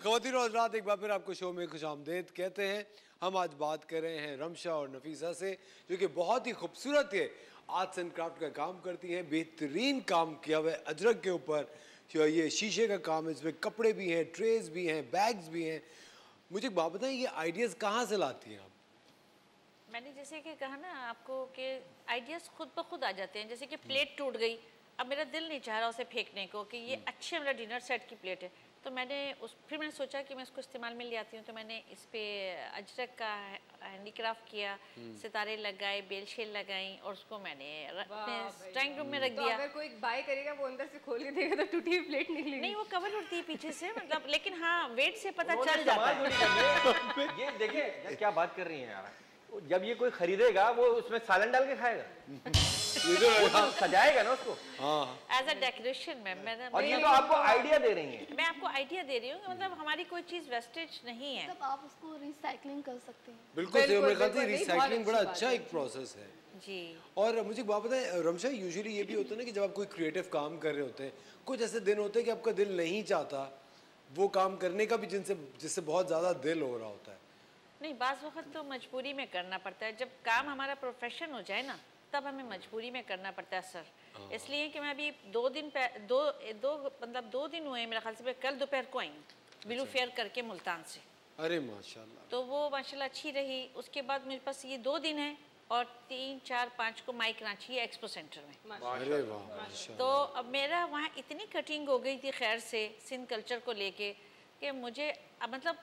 ख़वातीन और हज़रात, एक बार फिर आपको शो में खुशामदीद कहते हैं। हम आज बात कर रहे हैं रमशा और नफीसा से, जो कि बहुत ही खूबसूरत है आर्ट्स एंड क्राफ्ट का काम करती हैं। बेहतरीन काम किया हुआ है अजरक के ऊपर, ये शीशे का काम है, इसमें कपड़े भी हैं, ट्रेज भी हैं, बैग्स भी हैं। मुझे एक बात बताएं, ये आइडियाज़ कहाँ से लाती हैं आप? मैंने जैसे कि कहा ना आपको कि आइडियाज़ खुद ब खुद आ जाते हैं। जैसे कि प्लेट टूट गई, अब मेरा दिल नहीं चाह रहा उसे फेंकने को कि ये अच्छे मेरा डिनर सेट की प्लेट है, तो फिर मैंने सोचा कि मैं इसको इस्तेमाल में ले आती हूँ। तो मैंने इस पे अजरक का हैंडीक्राफ्ट किया, सितारे लगाए, बेल शेल लगाई और उसको मैंने अपने ड्राइंग रूम में रख दिया। अगर कोई बाय करेगा वो अंदर से खोल के देगा तो टूटी हुई प्लेट निकलेगी। नहीं, वो कवर उड़ती है पीछे से, मतलब, लेकिन हाँ वेट से पता चल जाता है। ये देखिए क्या बात कर रही हैं यार, जब ये कोई खरीदेगा वो उसमें सालन डाल के खाएगा, वो तो सजाएगा ना उसको एज अ डेकोरेशन में। और ये तो आपको आइडिया दे रही हैं। मैं आपको आइडिया दे रही हूँ, मतलब हमारी कोई चीज वेस्टेज नहीं है, मतलब आप उसको रिसाइकलिंग कर सकते हैं। बिल्कुल सही, मेरे ख्याल से रिसाइकलिंग बड़ा अच्छा एक प्रोसेस है जी। और मुझे एक बात बताएं रमशा, यूजुअली ये भी होता है ना कि जब आप कोई क्रिएटिव काम कर रहे होते हैं, कुछ ऐसे दिन होते हैं कि आपका दिल नहीं चाहता वो काम करने का भी, जिससे बहुत ज़्यादा दिल हो रहा होता है। नहीं, बाज़ वक्त तो मजबूरी में करना पड़ता है। जब काम हमारा प्रोफेशन हो जाए ना, तब हमें मजबूरी में करना पड़ता है सर। इसलिए कि मैं अभी 2 दिन हुए मेरे ख्याल से, कल दोपहर को आई हूँ बिलू फेयर करके मुल्तान से। अरे माशाल्लाह। तो वो माशाल्लाह अच्छी रही। उसके बाद मेरे पास ये 2 दिन है और 3, 4, 5 को माई कराची है एक्सपो सेंटर में। अरे वाह। तो अब मेरा वहाँ इतनी कटिंग हो गई थी खैर से सिंध कल्चर को लेके कि मुझे मतलब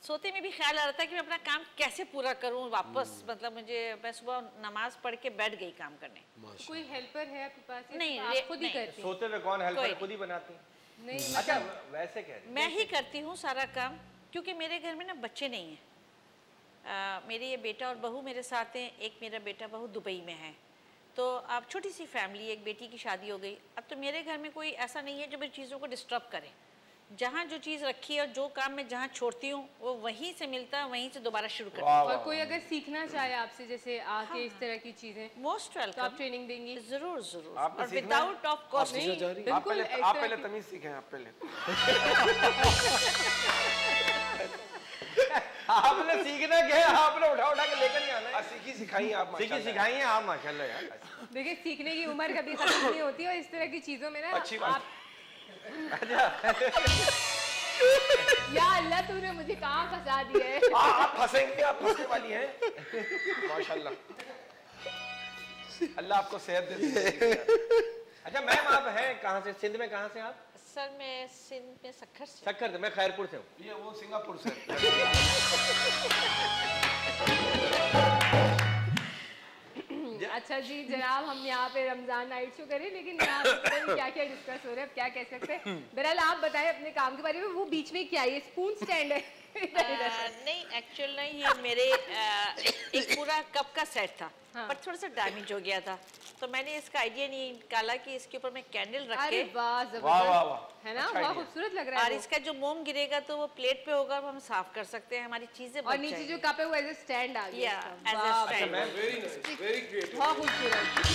सोते में भी ख्याल आ रहा था कि मैं अपना काम कैसे पूरा करूं वापस। मतलब मैं सुबह नमाज पढ़ के बैठ गई काम करने। कोई हेल्पर है आपके पास? नहीं, आप खुद ही करती हैं? सोते हुए कौन हेल्पर, खुद ही बनाती हैं? नहीं, अच्छा वैसे कह रही मैं ही करती हूँ सारा काम, क्योंकि मेरे घर में ना बच्चे नहीं हैं। मेरे ये बेटा और बहू मेरे साथ हैं, एक मेरा बेटा बहू दुबई में है। तो अब छोटी सी फैमिली, एक बेटी की शादी हो गई। अब तो मेरे घर में कोई ऐसा नहीं है जो मेरी चीज़ों को डिस्टर्ब करे। जहाँ जो चीज़ रखी है और जो काम मैं जहाँ छोड़ती हूँ वो वहीं से मिलता है, वहीं से दोबारा शुरू करती हूँ। और कोई अगर सीखना चाहे आपसे जैसे आके इस तरह की चीजें, मोस्ट वेलकम, तो आप ट्रेनिंग देंगी? जरूर जरूर, आपको और विदाउट ऑफ कॉस्ट। आप पहले तमीज सीखें, आप पहले आपने सीखना क्या है, आपने उठा उठा के लेकर नहीं आना है। सीखी सिखाई हैं आप माशाल्लाह यार। देखिए सीखने की उम्र कभी खत्म नहीं होती और इस तरह की चीजों में ना अच्छी बात। या अल्लाह तूने मुझे कहाँ फंसा दिया है। आप फंसेंगे, आप फंसने वाली हैं माशाल्लाह। अल्लाह आपको सेहत दे। अच्छा मैम, आप हैं कहाँ से? सिंध में कहाँ से आप? सर मैं सिंध में सक्खर से। सक्खर से? मैं खैरपुर से हूँ। ये वो सिंगापुर से। अच्छा जी जनाब, हम यहाँ पे रमजान नाइट शो करें, लेकिन यहाँ पे क्या क्या डिस्कस हो रहा है, अब क्या कह सकते हैं। बहरहाल आप बताएं अपने काम के बारे में। वो बीच में क्या है, ये स्पून स्टैंड है? नहीं, एक्चुअल नहीं, ये मेरे एक पूरा कप का सेट था। पर थोड़ा सा डैमेज हो गया था, तो मैंने इसका आइडिया नहीं निकाला कि इसके ऊपर मैं कैंडल रख के, है ना, बहुत खूबसूरत लग रहा है। और इसका जो मोम गिरेगा तो वो प्लेट पे होगा, हम साफ कर सकते हैं, हमारी चीजें और नीचे जो कप है वो एज ए स्टैंड आ गया। बहुत खूबसूरत।